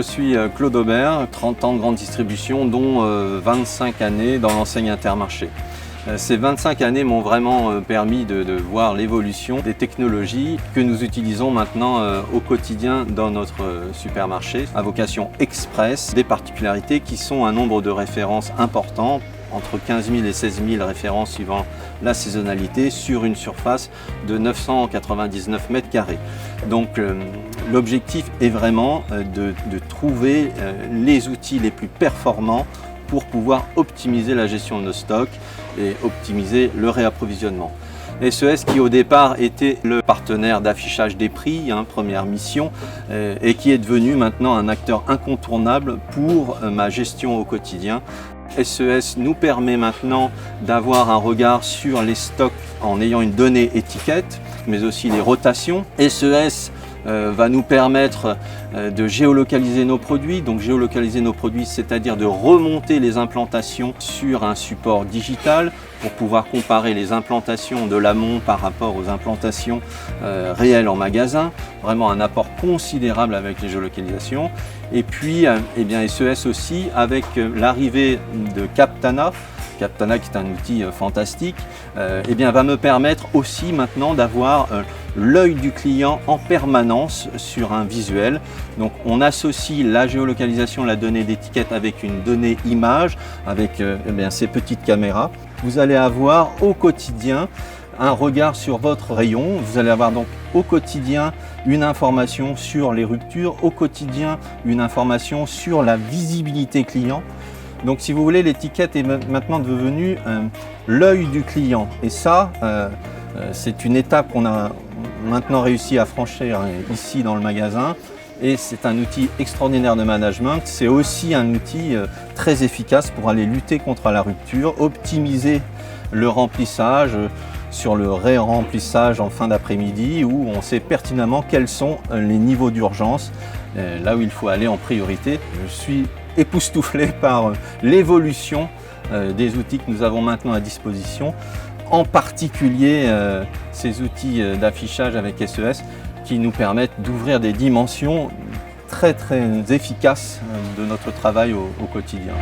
suis Claude Aubert, 30 ans de grande distribution, dont 25 années dans l'enseigne Intermarché. Ces 25 années m'ont vraiment permis de voir l'évolution des technologies que nous utilisons maintenant au quotidien dans notre supermarché à vocation express, des particularités qui sont un nombre de références important, entre 15 000 et 16 000 références suivant la saisonnalité sur une surface de 999 mètres carrés. Donc l'objectif est vraiment de trouver les outils les plus performants pour pouvoir optimiser la gestion de nos stocks et optimiser le réapprovisionnement. SES qui au départ était le partenaire d'affichage des prix, première mission, et qui est devenu maintenant un acteur incontournable pour ma gestion au quotidien. SES nous permet maintenant d'avoir un regard sur les stocks en ayant une donnée étiquette, mais aussi les rotations. SES va nous permettre de géolocaliser nos produits. Donc géolocaliser nos produits, c'est-à-dire de remonter les implantations sur un support digital pour pouvoir comparer les implantations de l'amont par rapport aux implantations réelles en magasin. Vraiment un apport considérable avec les géolocalisations. Et puis SES aussi avec l'arrivée de Captana. Captana qui est un outil fantastique, va me permettre aussi maintenant d'avoir l'œil du client en permanence sur un visuel. Donc on associe la géolocalisation, la donnée d'étiquette avec une donnée image, avec ces petites caméras. Vous allez avoir au quotidien un regard sur votre rayon. Vous allez avoir donc au quotidien une information sur les ruptures, au quotidien une information sur la visibilité client. Donc si vous voulez, l'étiquette est maintenant devenue l'œil du client. Et ça, c'est une étape qu'on a maintenant réussi à franchir ici dans le magasin. Et c'est un outil extraordinaire de management. C'est aussi un outil très efficace pour aller lutter contre la rupture, optimiser le remplissage sur le ré-remplissage en fin d'après-midi où on sait pertinemment quels sont les niveaux d'urgence, là où il faut aller en priorité. Je suis époustouflé par l'évolution des outils que nous avons maintenant à disposition, en particulier ces outils d'affichage avec SES qui nous permettent d'ouvrir des dimensions très efficaces de notre travail au quotidien.